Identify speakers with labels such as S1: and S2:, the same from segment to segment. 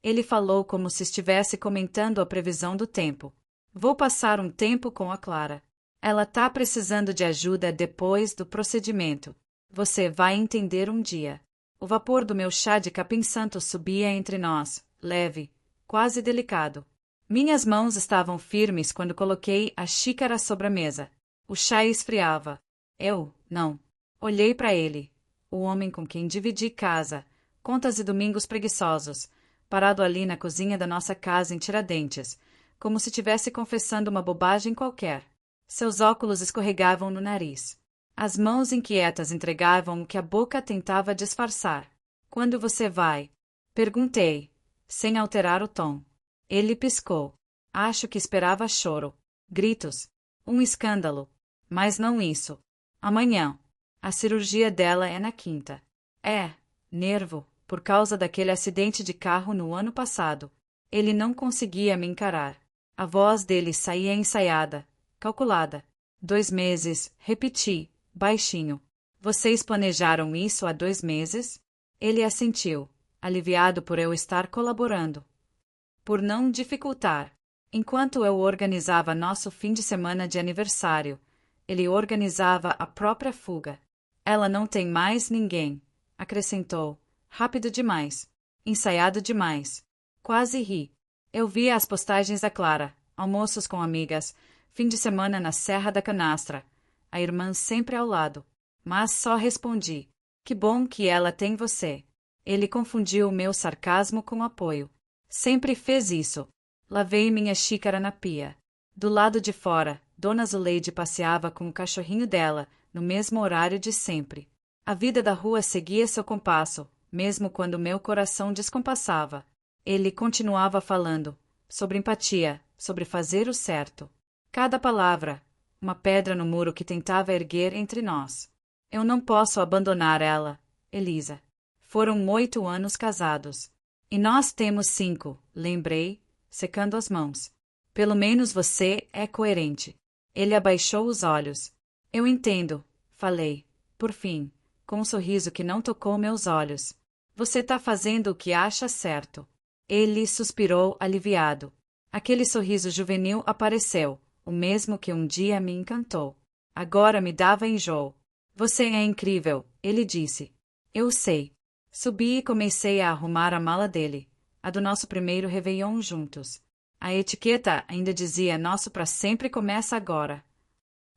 S1: Ele falou como se estivesse comentando a previsão do tempo. Vou passar um tempo com a Clara. Ela tá precisando de ajuda depois do procedimento. Você vai entender um dia. O vapor do meu chá de capim-santo subia entre nós, leve, quase delicado. Minhas mãos estavam firmes quando coloquei a xícara sobre a mesa. O chá esfriava. Eu, não. Olhei para ele, o homem com quem dividi casa, contas e domingos preguiçosos, parado ali na cozinha da nossa casa em Tiradentes, como se tivesse confessando uma bobagem qualquer. Seus óculos escorregavam no nariz. As mãos inquietas entregavam o que a boca tentava disfarçar. Quando você vai? Perguntei, sem alterar o tom. Ele piscou. Acho que esperava choro, gritos, um escândalo. Mas não isso. Amanhã. A cirurgia dela é na quinta. É, nervo, por causa daquele acidente de carro no ano passado. Ele não conseguia me encarar. A voz dele saía ensaiada, calculada. 2 meses, repeti, baixinho. Vocês planejaram isso há 2 meses? Ele assentiu, aliviado por eu estar colaborando. Por não dificultar. Enquanto eu organizava nosso fim de semana de aniversário, ele organizava a própria fuga. Ela não tem mais ninguém, acrescentou, rápido demais, ensaiado demais. Quase ri. Eu via as postagens da Clara, almoços com amigas, fim de semana na Serra da Canastra, a irmã sempre ao lado. Mas só respondi, que bom que ela tem você. Ele confundiu o meu sarcasmo com apoio. Sempre fez isso. Lavei minha xícara na pia. Do lado de fora, Dona Zuleide passeava com o cachorrinho dela, no mesmo horário de sempre. A vida da rua seguia seu compasso, mesmo quando meu coração descompassava. Ele continuava falando, sobre empatia, sobre fazer o certo. Cada palavra, uma pedra no muro que tentava erguer entre nós. Eu não posso abandonar ela, Elisa. Foram 8 anos casados. E nós temos 5, lembrei, secando as mãos. Pelo menos você é coerente. Ele abaixou os olhos. Eu entendo, falei, por fim, com um sorriso que não tocou meus olhos. Você tá fazendo o que acha certo. Ele suspirou aliviado. Aquele sorriso juvenil apareceu, o mesmo que um dia me encantou. Agora me dava enjoo. Você é incrível, ele disse. Eu sei. Subi e comecei a arrumar a mala dele, a do nosso primeiro Réveillon juntos. A etiqueta ainda dizia nosso pra sempre começa agora.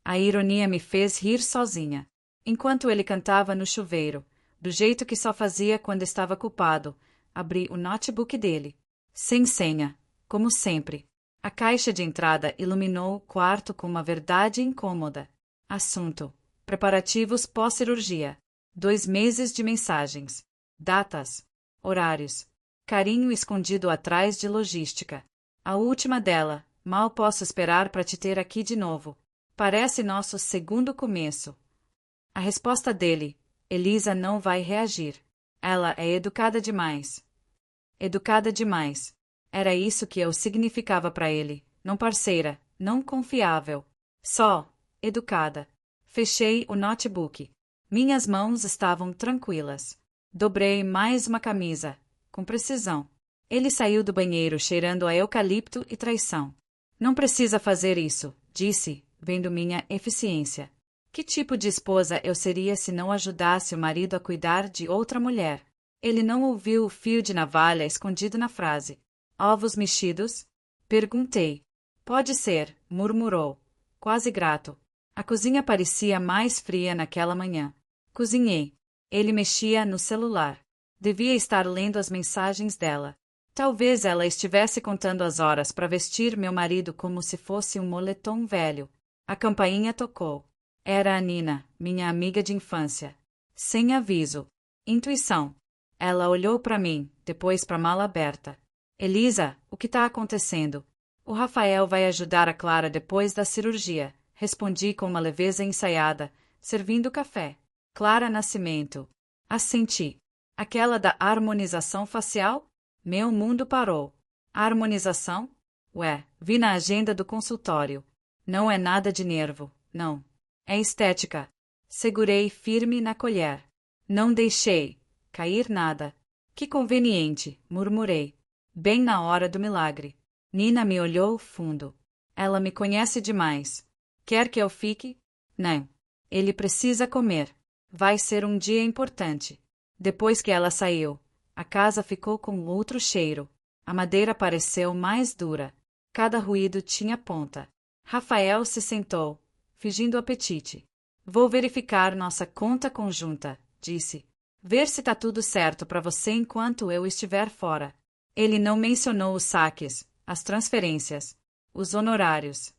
S1: A ironia me fez rir sozinha. Enquanto ele cantava no chuveiro, do jeito que só fazia quando estava culpado, abri o notebook dele. Sem senha, como sempre. A caixa de entrada iluminou o quarto com uma verdade incômoda. Assunto: preparativos pós-cirurgia. 2 meses de mensagens. Datas. Horários. Carinho escondido atrás de logística. A última dela: mal posso esperar para te ter aqui de novo. Parece nosso segundo começo. A resposta dele: Elisa não vai reagir. Ela é educada demais. Educada demais. Era isso que eu significava para ele. Não parceira, não confiável. Só educada. Fechei o notebook. Minhas mãos estavam tranquilas. Dobrei mais uma camisa, com precisão. Ele saiu do banheiro cheirando a eucalipto e traição. Não precisa fazer isso, disse, vendo minha eficiência. Que tipo de esposa eu seria se não ajudasse o marido a cuidar de outra mulher? Ele não ouviu o fio de navalha escondido na frase. Ovos mexidos? Perguntei. Pode ser, murmurou, quase grato. A cozinha parecia mais fria naquela manhã. Cozinhei. Ele mexia no celular. Devia estar lendo as mensagens dela. Talvez ela estivesse contando as horas para vestir meu marido como se fosse um moletom velho. A campainha tocou. Era a Nina, minha amiga de infância. Sem aviso. Intuição. Ela olhou para mim, depois para a mala aberta. Elisa, o que está acontecendo? O Rafael vai ajudar a Clara depois da cirurgia. Respondi com uma leveza ensaiada, servindo café. Clara Nascimento. Assenti. Aquela da harmonização facial? Meu mundo parou. Harmonização? Ué, vi na agenda do consultório. Não é nada de nervo, não. É estética. Segurei firme na colher. Não deixei cair nada. Que conveniente, murmurei. Bem na hora do milagre. Nina me olhou fundo. Ela me conhece demais. Quer que eu fique? Não. Ele precisa comer. Vai ser um dia importante. Depois que ela saiu, a casa ficou com outro cheiro. A madeira pareceu mais dura. Cada ruído tinha ponta. Rafael se sentou, fingindo apetite. Vou verificar nossa conta conjunta, disse. Ver se tá tudo certo para você enquanto eu estiver fora. Ele não mencionou os saques, as transferências, os honorários.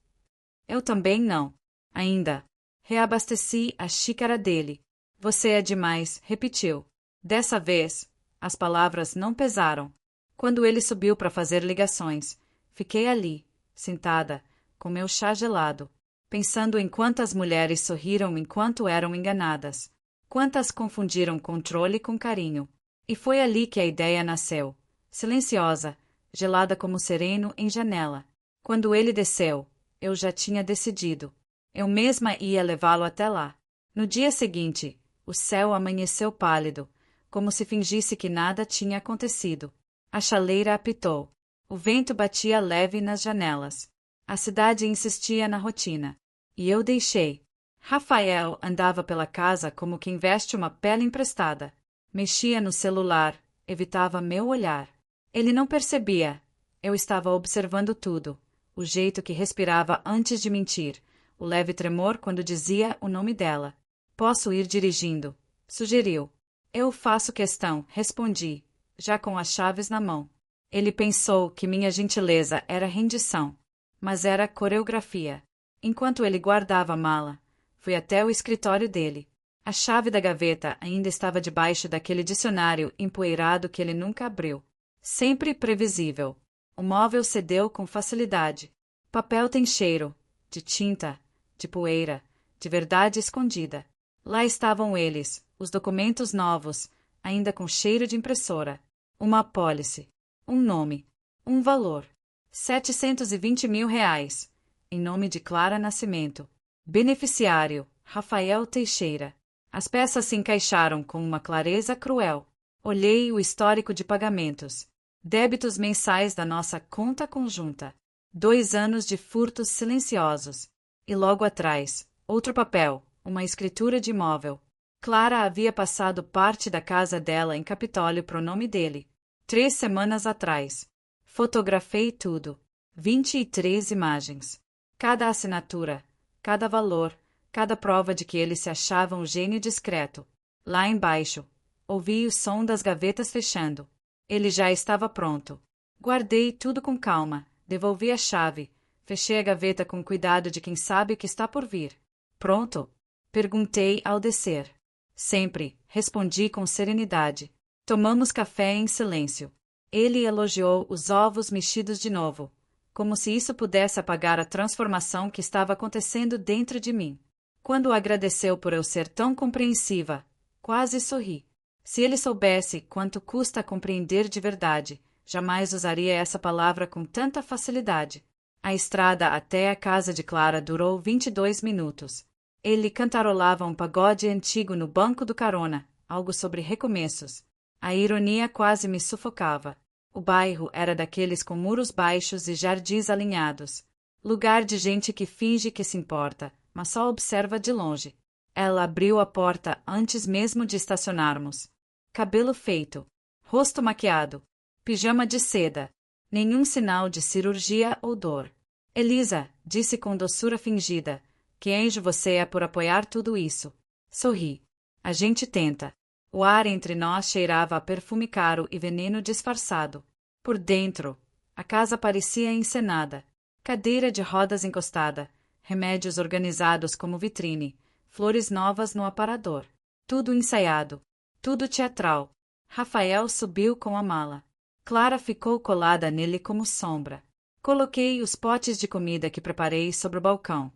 S1: Eu também não. Ainda. Reabasteci a xícara dele. Você é demais, repetiu. Dessa vez, as palavras não pesaram. Quando ele subiu para fazer ligações, fiquei ali, sentada, com meu chá gelado, pensando em quantas mulheres sorriram enquanto eram enganadas, quantas confundiram controle com carinho. E foi ali que a ideia nasceu, silenciosa, gelada como sereno em janela. Quando ele desceu, eu já tinha decidido. Eu mesma ia levá-lo até lá. No dia seguinte, o céu amanheceu pálido, como se fingisse que nada tinha acontecido. A chaleira apitou. O vento batia leve nas janelas. A cidade insistia na rotina. E eu deixei. Rafael andava pela casa como quem veste uma pele emprestada. Mexia no celular, evitava meu olhar. Ele não percebia. Eu estava observando tudo. O jeito que respirava antes de mentir, o leve tremor quando dizia o nome dela. Posso ir dirigindo, sugeriu. Eu faço questão, respondi, já com as chaves na mão. Ele pensou que minha gentileza era rendição, mas era coreografia. Enquanto ele guardava a mala, fui até o escritório dele. A chave da gaveta ainda estava debaixo daquele dicionário empoeirado que ele nunca abriu. Sempre previsível. O móvel cedeu com facilidade. Papel tem cheiro, de tinta, de poeira, de verdade escondida. Lá estavam eles, os documentos novos, ainda com cheiro de impressora. Uma apólice, um nome, um valor. 720 mil reais, em nome de Clara Nascimento. Beneficiário, Rafael Teixeira. As peças se encaixaram com uma clareza cruel. Olhei o histórico de pagamentos. Débitos mensais da nossa conta conjunta. 2 anos de furtos silenciosos. E logo atrás, outro papel, uma escritura de imóvel. Clara havia passado parte da casa dela em Capitólio pro nome dele. 3 semanas atrás. Fotografei tudo. 23 imagens. Cada assinatura, cada valor, cada prova de que ele se achava um gênio discreto. Lá embaixo, ouvi o som das gavetas fechando. Ele já estava pronto. Guardei tudo com calma, devolvi a chave, fechei a gaveta com cuidado de quem sabe o que está por vir. Pronto? Perguntei ao descer. Sempre, respondi com serenidade. Tomamos café em silêncio. Ele elogiou os ovos mexidos de novo, como se isso pudesse apagar a transformação que estava acontecendo dentro de mim. Quando agradeceu por eu ser tão compreensiva, quase sorri. Se ele soubesse quanto custa compreender de verdade, jamais usaria essa palavra com tanta facilidade. A estrada até a casa de Clara durou 22 minutos. Ele cantarolava um pagode antigo no banco do carona, algo sobre recomeços. A ironia quase me sufocava. O bairro era daqueles com muros baixos e jardins alinhados. Lugar de gente que finge que se importa, mas só observa de longe. Ela abriu a porta antes mesmo de estacionarmos. Cabelo feito, rosto maquiado, pijama de seda, nenhum sinal de cirurgia ou dor. Elisa, disse com doçura fingida, que anjo você é por apoiar tudo isso. Sorri. A gente tenta. O ar entre nós cheirava a perfume caro e veneno disfarçado. Por dentro, a casa parecia encenada. Cadeira de rodas encostada, remédios organizados como vitrine, flores novas no aparador. Tudo ensaiado, tudo teatral. Rafael subiu com a mala. Clara ficou colada nele como sombra. Coloquei os potes de comida que preparei sobre o balcão,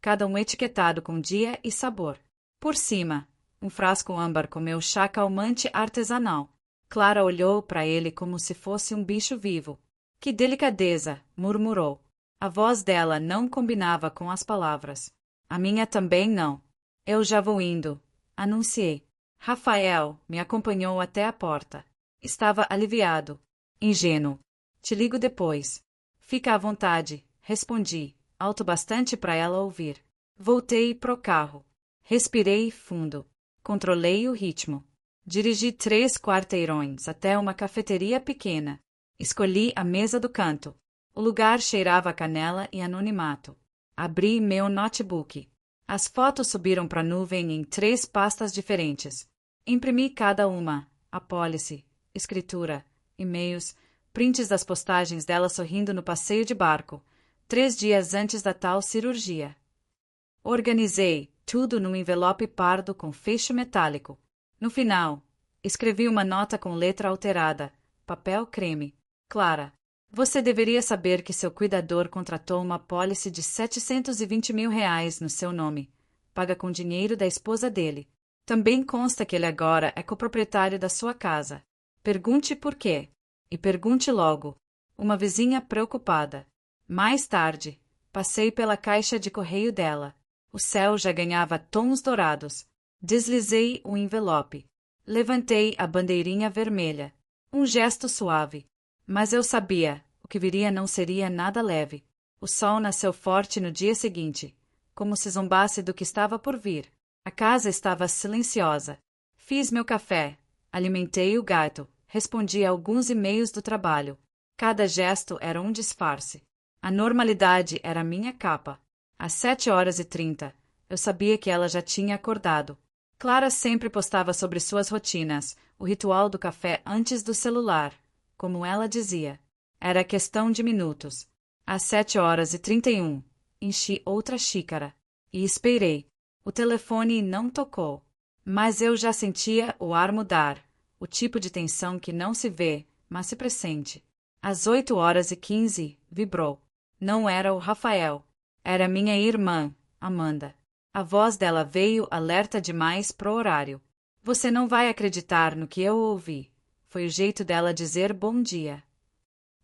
S1: cada um etiquetado com dia e sabor. Por cima, um frasco âmbar com meu chá calmante artesanal. Clara olhou para ele como se fosse um bicho vivo. Que delicadeza, murmurou. A voz dela não combinava com as palavras. A minha também não. Eu já vou indo, anunciei. Rafael me acompanhou até a porta. Estava aliviado. Ingênuo. Te ligo depois. Fica à vontade, respondi, alto bastante para ela ouvir. Voltei pro carro. Respirei fundo. Controlei o ritmo. Dirigi 3 quarteirões até uma cafeteria pequena. Escolhi a mesa do canto. O lugar cheirava a canela e anonimato. Abri meu notebook. As fotos subiram para a nuvem em 3 pastas diferentes. Imprimi cada uma: apólice, escritura, e-mails, prints das postagens dela sorrindo no passeio de barco, 3 dias antes da tal cirurgia. Organizei tudo num envelope pardo com fecho metálico. No final, escrevi uma nota com letra alterada, papel creme. Clara, você deveria saber que seu cuidador contratou uma apólice de R$ 720 mil no seu nome. Paga com dinheiro da esposa dele. Também consta que ele agora é coproprietário da sua casa. Pergunte por quê. E pergunte logo. Uma vizinha preocupada. Mais tarde, passei pela caixa de correio dela. O céu já ganhava tons dourados. Deslizei o envelope. Levantei a bandeirinha vermelha. Um gesto suave. Mas eu sabia, o que viria não seria nada leve. O sol nasceu forte no dia seguinte, como se zombasse do que estava por vir. A casa estava silenciosa. Fiz meu café, alimentei o gato, respondi a alguns e-mails do trabalho. Cada gesto era um disfarce. A normalidade era minha capa. Às 7h30, eu sabia que ela já tinha acordado. Clara sempre postava sobre suas rotinas, o ritual do café antes do celular. Como ela dizia, era questão de minutos. Às 7h31, enchi outra xícara. E esperei. O telefone não tocou. Mas eu já sentia o ar mudar, o tipo de tensão que não se vê, mas se pressente. Às 8h15, vibrou. Não era o Rafael. Era minha irmã, Amanda. A voz dela veio alerta demais pro horário. Você não vai acreditar no que eu ouvi. Foi o jeito dela dizer bom dia.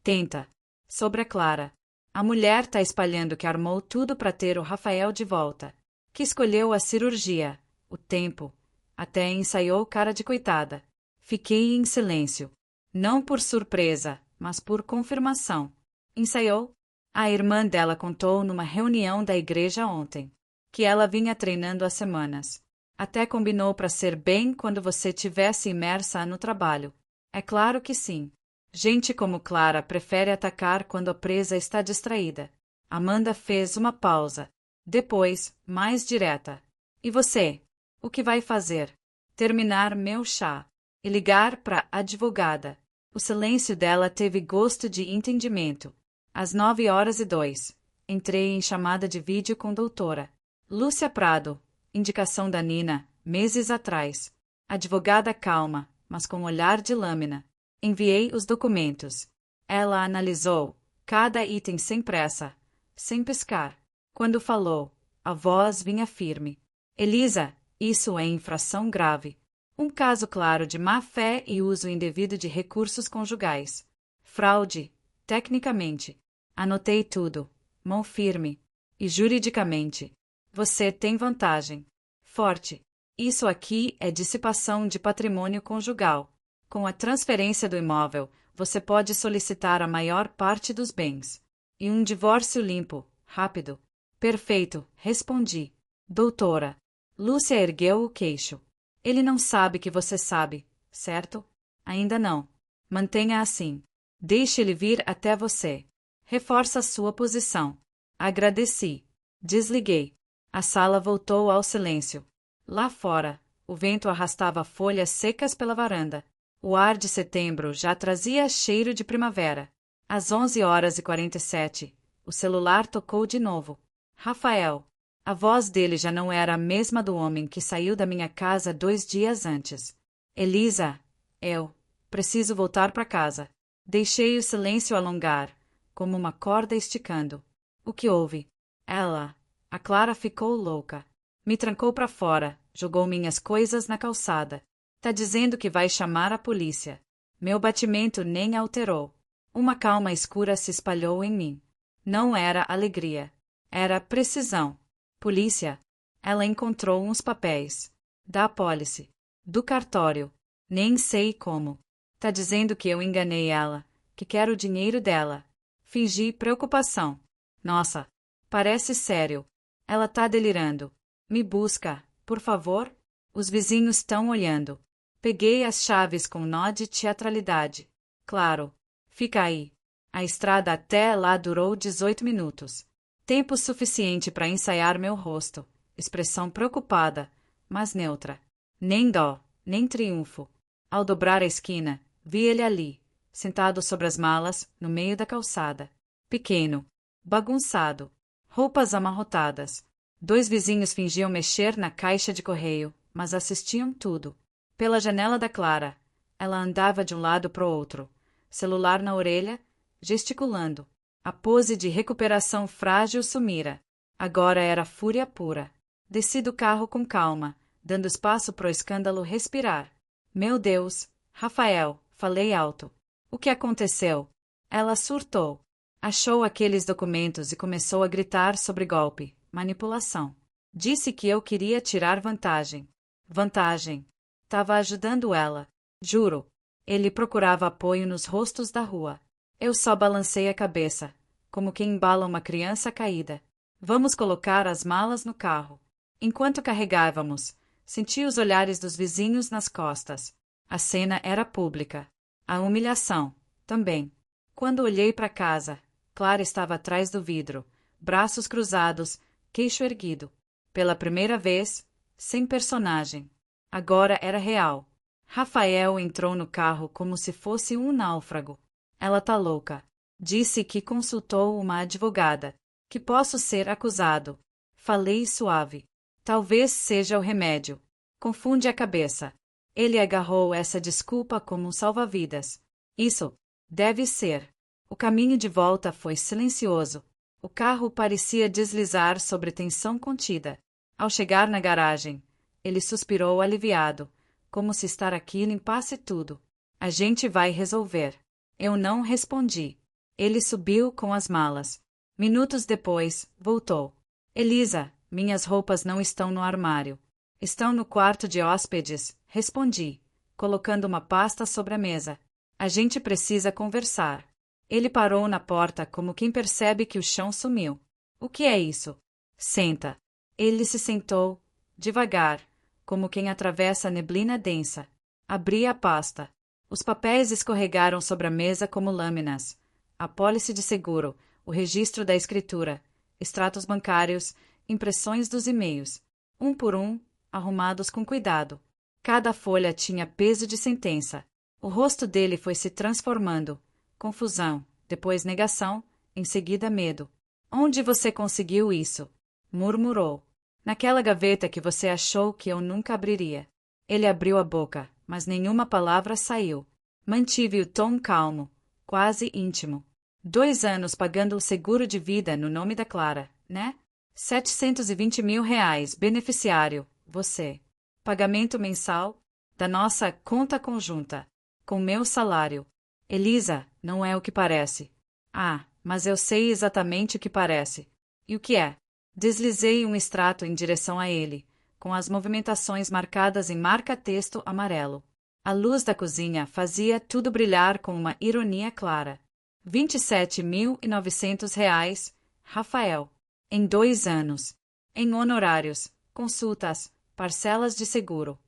S1: Tenta. Sobre a Clara. A mulher tá espalhando que armou tudo para ter o Rafael de volta. Que escolheu a cirurgia, o tempo. Até ensaiou cara de coitada. Fiquei em silêncio. Não por surpresa, mas por confirmação. Ensaiou? A irmã dela contou numa reunião da igreja ontem. Que ela vinha treinando há semanas. Até combinou para ser bem quando você tivesse imersa no trabalho. É claro que sim. Gente como Clara prefere atacar quando a presa está distraída. Amanda fez uma pausa. Depois, mais direta. E você? O que vai fazer? Terminar meu chá. E ligar para a advogada. O silêncio dela teve gosto de entendimento. Às 9h02, entrei em chamada de vídeo com doutora Lúcia Prado, indicação da Nina, meses atrás. Advogada calma, mas com olhar de lâmina. Enviei os documentos. Ela analisou cada item sem pressa, sem piscar. Quando falou, a voz vinha firme. Elisa, isso é infração grave. Um caso claro de má-fé e uso indevido de recursos conjugais. Fraude, tecnicamente. Anotei tudo, mão firme. E juridicamente. Você tem vantagem. Forte. Isso aqui é dissipação de patrimônio conjugal. Com a transferência do imóvel, você pode solicitar a maior parte dos bens. E um divórcio limpo, rápido. Perfeito, respondi. Doutora. Lúcia ergueu o queixo. Ele não sabe que você sabe, certo? Ainda não. Mantenha assim. Deixe ele vir até você. Reforça sua posição. Agradeci. Desliguei. A sala voltou ao silêncio. Lá fora, o vento arrastava folhas secas pela varanda. O ar de setembro já trazia cheiro de primavera. Às 11h47, o celular tocou de novo. Rafael. A voz dele já não era a mesma do homem que saiu da minha casa 2 dias antes. Elisa, eu preciso voltar para casa. Deixei o silêncio alongar, como uma corda esticando. O que houve? Ela. A Clara ficou louca. Me trancou para fora, jogou minhas coisas na calçada. Tá dizendo que vai chamar a polícia. Meu batimento nem alterou. Uma calma escura se espalhou em mim. Não era alegria. Era precisão. Polícia. Ela encontrou uns papéis. Da apólice. Do cartório. Nem sei como. Tá dizendo que eu enganei ela. que quer o dinheiro dela. Fingi preocupação. Nossa, parece sério. Ela tá delirando. Me busca, por favor? Os vizinhos estão olhando. Peguei as chaves com nó de teatralidade. Claro. Fica aí. A estrada até lá durou 18 minutos. Tempo suficiente para ensaiar meu rosto. Expressão preocupada, mas neutra. Nem dó, nem triunfo. Ao dobrar a esquina, vi ele ali, sentado sobre as malas, no meio da calçada. Pequeno, bagunçado, roupas amarrotadas. 2 vizinhos fingiam mexer na caixa de correio, mas assistiam tudo. Pela janela da Clara, ela andava de um lado para o outro, celular na orelha, gesticulando. A pose de recuperação frágil sumira. Agora era fúria pura. Desci do carro com calma, dando espaço pro escândalo respirar. Meu Deus, Rafael, falei alto. O que aconteceu? Ela surtou. Achou aqueles documentos e começou a gritar sobre golpe, manipulação. Disse que eu queria tirar vantagem. Vantagem. Tava ajudando ela. Juro. Ele procurava apoio nos rostos da rua. Eu só balancei a cabeça, como quem embala uma criança caída. Vamos colocar as malas no carro. Enquanto carregávamos, senti os olhares dos vizinhos nas costas. A cena era pública. A humilhação, também. Quando olhei para casa, Clara estava atrás do vidro, braços cruzados, queixo erguido. Pela primeira vez, sem personagem. Agora era real. Rafael entrou no carro como se fosse um náufrago. Ela tá louca. Disse que consultou uma advogada. Que posso ser acusado. Falei suave. Talvez seja o remédio. Confunde a cabeça. Ele agarrou essa desculpa como um salva-vidas. Isso. Deve ser. O caminho de volta foi silencioso. O carro parecia deslizar sobre tensão contida. Ao chegar na garagem, ele suspirou aliviado, como se estar aqui limpasse tudo. A gente vai resolver. Eu não respondi. Ele subiu com as malas. Minutos depois, voltou. Elisa, minhas roupas não estão no armário. Estão no quarto de hóspedes, respondi, colocando uma pasta sobre a mesa. A gente precisa conversar. Ele parou na porta como quem percebe que o chão sumiu. O que é isso? Senta. Ele se sentou, devagar, como quem atravessa a neblina densa. Abri a pasta. Os papéis escorregaram sobre a mesa como lâminas. A pólice de seguro, o registro da escritura, extratos bancários, impressões dos e-mails. Um por um, arrumados com cuidado. Cada folha tinha peso de sentença. O rosto dele foi se transformando. Confusão, depois negação, em seguida medo. Onde você conseguiu isso? Murmurou. Naquela gaveta que você achou que eu nunca abriria. Ele abriu a boca, mas nenhuma palavra saiu. Mantive o tom calmo, quase íntimo. 2 anos pagando o seguro de vida no nome da Clara, né? 720 mil reais, beneficiário, você. Pagamento mensal, da nossa conta conjunta, com meu salário. Elisa, não é o que parece. Ah, mas eu sei exatamente o que parece. E o que é? Deslizei um extrato em direção a ele, com as movimentações marcadas em marca-texto amarelo. A luz da cozinha fazia tudo brilhar com uma ironia clara. 27.900 reais, Rafael. Em 2 anos. Em honorários, consultas, parcelas de seguro.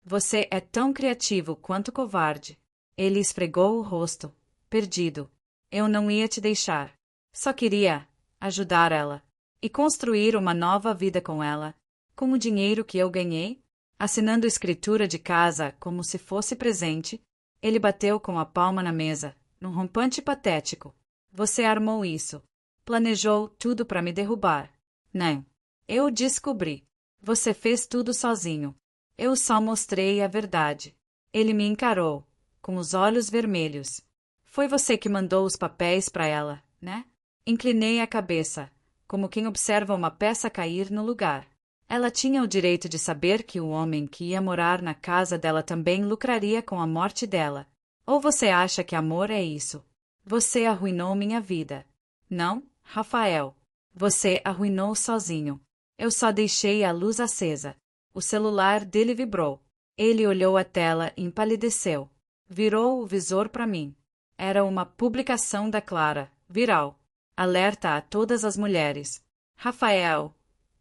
S1: Você é tão criativo quanto covarde. Ele esfregou o rosto, perdido. Eu não ia te deixar. Só queria ajudar ela. E construir uma nova vida com ela. Com o dinheiro que eu ganhei, assinando escritura de casa como se fosse presente, ele bateu com a palma na mesa, num rompante patético. Você armou isso. Planejou tudo para me derrubar. Não. Eu descobri. Você fez tudo sozinho. Eu só mostrei a verdade. Ele me encarou, com os olhos vermelhos. Foi você que mandou os papéis para ela, né? Inclinei a cabeça, como quem observa uma peça cair no lugar. Ela tinha o direito de saber que o homem que ia morar na casa dela também lucraria com a morte dela. Ou você acha que amor é isso? Você arruinou minha vida. Não, Rafael. Você arruinou sozinho. Eu só deixei a luz acesa. O celular dele vibrou. Ele olhou a tela e empalideceu. Virou o visor para mim. Era uma publicação da Clara, viral. Alerta a todas as mulheres. Rafael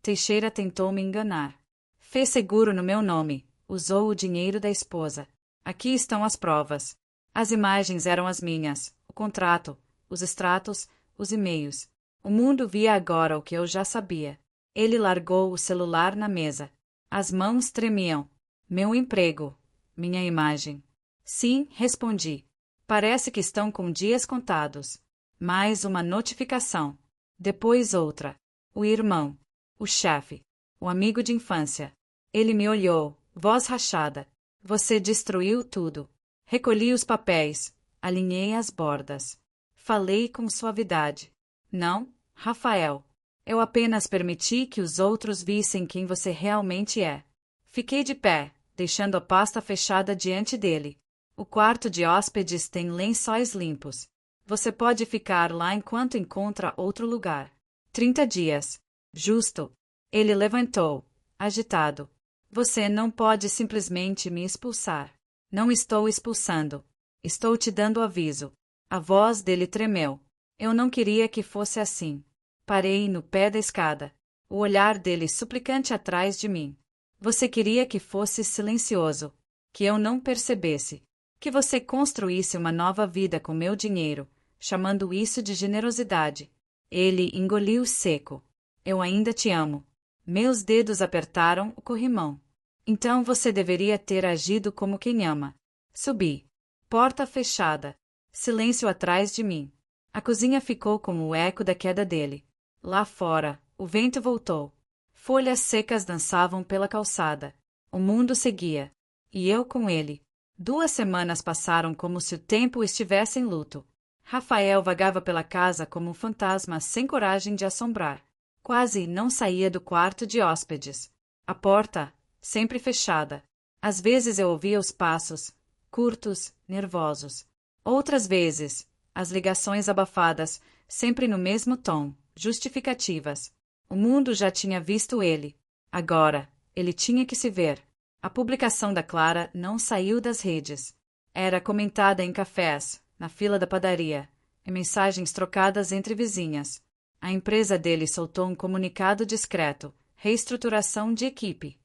S1: Teixeira tentou me enganar. Fez seguro no meu nome, usou o dinheiro da esposa. Aqui estão as provas. As imagens eram as minhas, o contrato, os extratos, os e-mails. O mundo via agora o que eu já sabia. Ele largou o celular na mesa. As mãos tremiam. Meu emprego. Minha imagem. Sim, respondi. Parece que estão com dias contados. Mais uma notificação. Depois outra. O irmão. O chefe. O amigo de infância. Ele me olhou, voz rachada. Você destruiu tudo. Recolhi os papéis. Alinhei as bordas. Falei com suavidade. Não, Rafael. Eu apenas permiti que os outros vissem quem você realmente é. Fiquei de pé, deixando a pasta fechada diante dele. O quarto de hóspedes tem lençóis limpos. Você pode ficar lá enquanto encontra outro lugar. 30 dias. Justo. Ele levantou, agitado. Você não pode simplesmente me expulsar. Não estou expulsando. Estou te dando aviso. A voz dele tremeu. Eu não queria que fosse assim. Parei no pé da escada. O olhar dele suplicante atrás de mim. Você queria que fosse silencioso. Que eu não percebesse. Que você construísse uma nova vida com meu dinheiro, chamando isso de generosidade. Ele engoliu seco. Eu ainda te amo. Meus dedos apertaram o corrimão. Então você deveria ter agido como quem ama. Subi. Porta fechada. Silêncio atrás de mim. A cozinha ficou como o eco da queda dele. Lá fora, o vento voltou. Folhas secas dançavam pela calçada. O mundo seguia. E eu com ele. 2 semanas passaram como se o tempo estivesse em luto. Rafael vagava pela casa como um fantasma sem coragem de assombrar. Quase não saía do quarto de hóspedes. A porta, sempre fechada. Às vezes eu ouvia os passos, curtos, nervosos. Outras vezes, as ligações abafadas, sempre no mesmo tom, justificativas. O mundo já tinha visto ele. Agora, ele tinha que se ver. A publicação da Clara não saiu das redes. Era comentada em cafés, na fila da padaria, em mensagens trocadas entre vizinhas. A empresa dele soltou um comunicado discreto, reestruturação de equipe.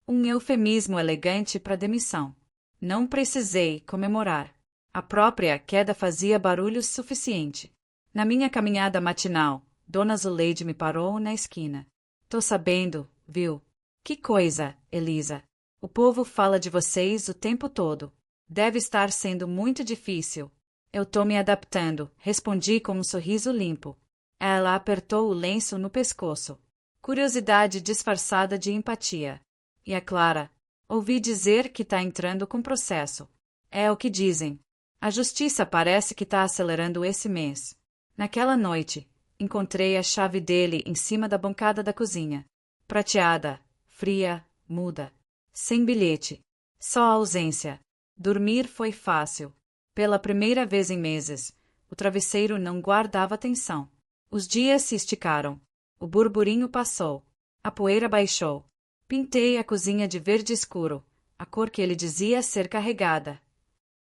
S1: Um eufemismo elegante para demissão. Não precisei comemorar. A própria queda fazia barulho suficiente. Na minha caminhada matinal, Dona Zuleide me parou na esquina. Tô sabendo, viu? Que coisa, Elisa. O povo fala de vocês o tempo todo. Deve estar sendo muito difícil. Eu tô me adaptando, respondi com um sorriso limpo. Ela apertou o lenço no pescoço. Curiosidade disfarçada de empatia. E a Clara? Ouvi dizer que tá entrando com processo. É o que dizem. A justiça parece que tá acelerando esse mês. Naquela noite, encontrei a chave dele em cima da bancada da cozinha. Prateada, fria, muda. Sem bilhete. Só ausência. Dormir foi fácil. Pela primeira vez em meses, o travesseiro não guardava tensão. Os dias se esticaram. O burburinho passou. A poeira baixou. Pintei a cozinha de verde escuro, a cor que ele dizia ser carregada.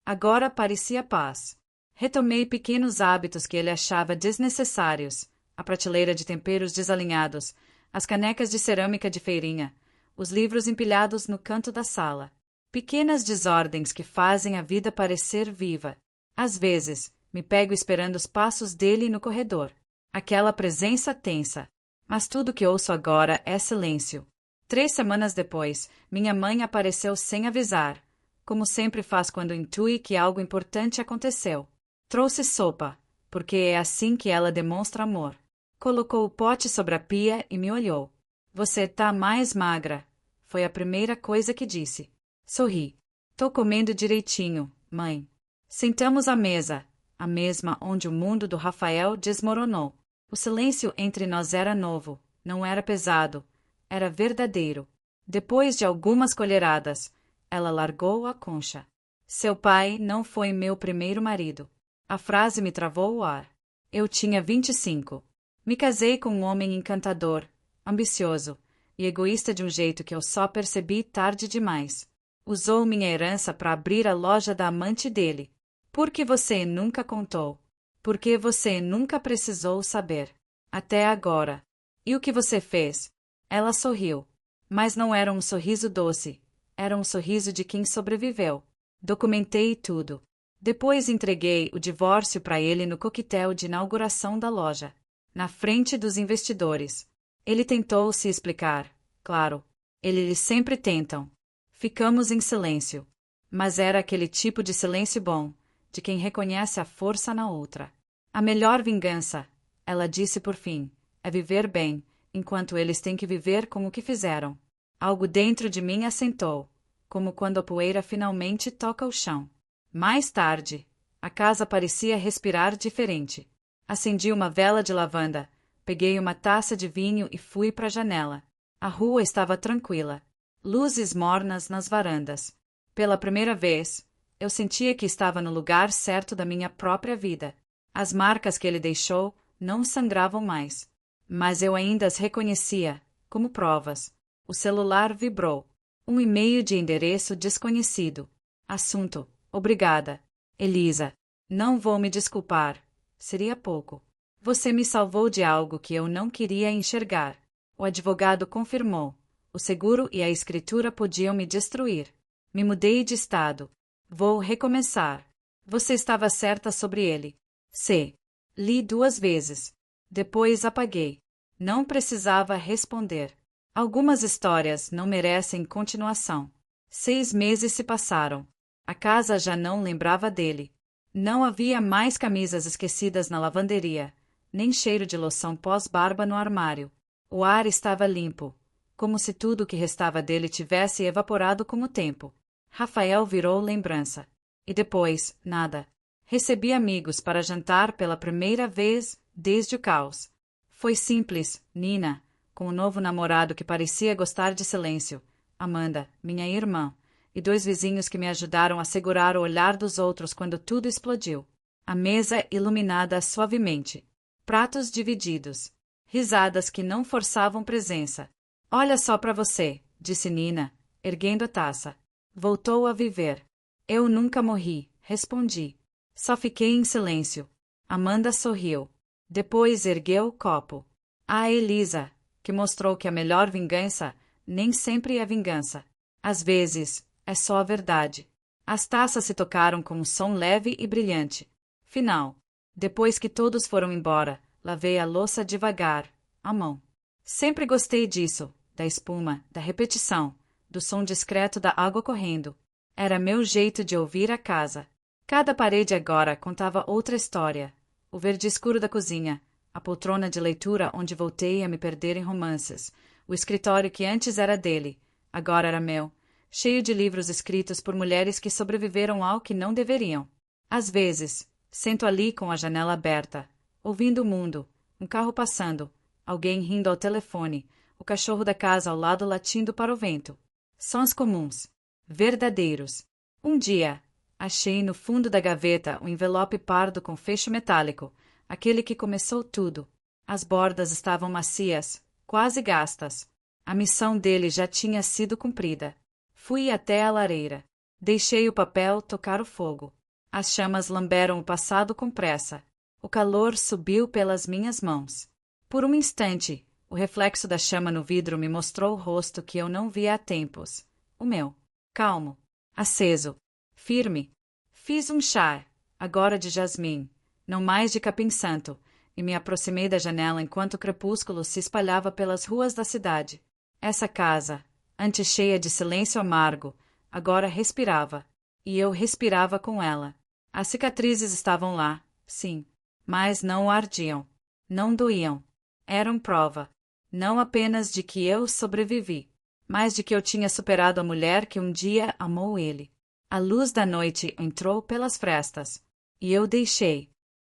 S1: Agora parecia paz. Retomei pequenos hábitos que ele achava desnecessários. A prateleira de temperos desalinhados, as canecas de cerâmica de feirinha, os livros empilhados no canto da sala. Pequenas desordens que fazem a vida parecer viva. Às vezes, me pego esperando os passos dele no corredor. Aquela presença tensa. Mas tudo que ouço agora é silêncio. 3 semanas depois, minha mãe apareceu sem avisar, como sempre faz quando intui que algo importante aconteceu. Trouxe sopa, porque é assim que ela demonstra amor. Colocou o pote sobre a pia e me olhou. Você tá mais magra. Foi a primeira coisa que disse. Sorri. Tô comendo direitinho, mãe. Sentamos à mesa, a mesma onde o mundo do Rafael desmoronou. O silêncio entre nós era novo, não era pesado, era verdadeiro. Depois de algumas colheradas, ela largou a concha. Seu pai não foi meu primeiro marido. A frase me travou o ar. Eu tinha 25. Me casei com um homem encantador, ambicioso e egoísta de um jeito que eu só percebi tarde demais. Usou minha herança para abrir a loja da amante dele. Por que você nunca contou? Por que você nunca precisou saber? Até agora. E o que você fez? Ela sorriu. Mas não era um sorriso doce. Era um sorriso de quem sobreviveu. Documentei tudo. Depois entreguei o divórcio para ele no coquetel de inauguração da loja, na frente dos investidores. Ele tentou se explicar. Claro, eles sempre tentam. Ficamos em silêncio. Mas era aquele tipo de silêncio bom, de quem reconhece a força na outra. A melhor vingança, ela disse por fim, é viver bem, enquanto eles têm que viver com o que fizeram. Algo dentro de mim assentou, como quando a poeira finalmente toca o chão. Mais tarde, a casa parecia respirar diferente. Acendi uma vela de lavanda, peguei uma taça de vinho e fui para a janela. A rua estava tranquila. Luzes mornas nas varandas. Pela primeira vez, eu sentia que estava no lugar certo da minha própria vida. As marcas que ele deixou não sangravam mais. Mas eu ainda as reconhecia, como provas. O celular vibrou. Um e-mail de endereço desconhecido. Assunto: obrigada, Elisa. Não vou me desculpar. Seria pouco. Você me salvou de algo que eu não queria enxergar. O advogado confirmou. O seguro e a escritura podiam me destruir. Me mudei de estado. Vou recomeçar. Você estava certa sobre ele. C. Li 2 vezes. Depois apaguei. Não precisava responder. Algumas histórias não merecem continuação. 6 meses se passaram. A casa já não lembrava dele. Não havia mais camisas esquecidas na lavanderia, nem cheiro de loção pós-barba no armário. O ar estava limpo, como se tudo o que restava dele tivesse evaporado com o tempo. Rafael virou lembrança. E depois, nada. Recebi amigos para jantar pela primeira vez desde o caos. Foi simples, Nina, com um novo namorado que parecia gostar de silêncio, Amanda, minha irmã, e 2 vizinhos que me ajudaram a segurar o olhar dos outros quando tudo explodiu. A mesa iluminada suavemente. Pratos divididos. Risadas que não forçavam presença. Olha só para você, disse Nina, erguendo a taça. Voltou a viver. Eu nunca morri, respondi. Só fiquei em silêncio. Amanda sorriu. Depois ergueu o copo. A Elisa, que mostrou que a melhor vingança nem sempre é vingança. Às vezes, é só a verdade. As taças se tocaram com um som leve e brilhante. Final. Depois que todos foram embora, lavei a louça devagar, à mão. Sempre gostei disso, da espuma, da repetição, do som discreto da água correndo. Era meu jeito de ouvir a casa. Cada parede agora contava outra história. O verde escuro da cozinha, a poltrona de leitura onde voltei a me perder em romances, o escritório que antes era dele, agora era meu, cheio de livros escritos por mulheres que sobreviveram ao que não deveriam. Às vezes, sento ali com a janela aberta, ouvindo o mundo, um carro passando, alguém rindo ao telefone, o cachorro da casa ao lado latindo para o vento. Sons comuns, verdadeiros. Um dia, achei no fundo da gaveta um envelope pardo com fecho metálico, aquele que começou tudo. As bordas estavam macias, quase gastas. A missão dele já tinha sido cumprida. Fui até a lareira. Deixei o papel tocar o fogo. As chamas lamberam o passado com pressa. O calor subiu pelas minhas mãos. Por um instante, o reflexo da chama no vidro me mostrou o rosto que eu não via há tempos. O meu. Calmo. Aceso. Firme. Fiz um chá, agora de jasmim, não mais de capim-santo, e me aproximei da janela enquanto o crepúsculo se espalhava pelas ruas da cidade. Essa casa, antes cheia de silêncio amargo, agora respirava, e eu respirava com ela. As cicatrizes estavam lá, sim, mas não ardiam, não doíam. Eram prova, não apenas de que eu sobrevivi, mas de que eu tinha superado a mulher que um dia amou ele. A luz da noite entrou pelas frestas, e eu deixei,